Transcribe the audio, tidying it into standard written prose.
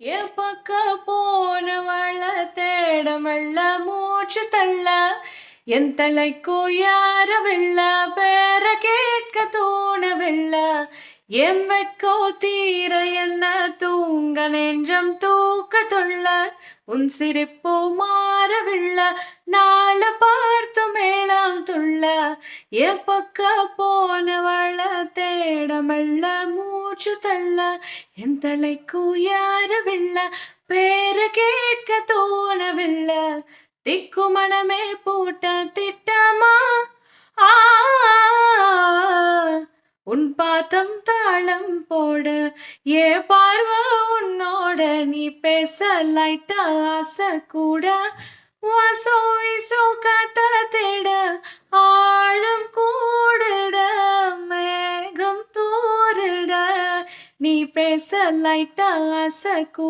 என் பக்க போனவள தேட மெல்ல மூச்சு தள்ள என் தலைக்கோ யாரவில்ல பேர கேட்க தோணவில்ல என் வெக்கோ தீர என்ன தூங்க நெஞ்சம் தூக்க தொள்ள உன் சிரிப்போ மாறவில்லை நாள பார்த்து மேலாம் துள்ள என் பக்க போனவள தேட மெல்ல மூச்சு தள்ள என் தலைக்கு யாரவில்லை பேர கேட்க தோணவில்லை திக்கு மனமே போட்ட திட்டமா ஆ உன் பாத்தம் தாளம் போட ஏ பார்வ உன்னோட நீ பேச லைட்டா ஆசை கூட வாசோ வீசோ காத்த தேட ஆழம் கூடுட மேகம் தூரிட நீ பேச லைட்டா ஆசை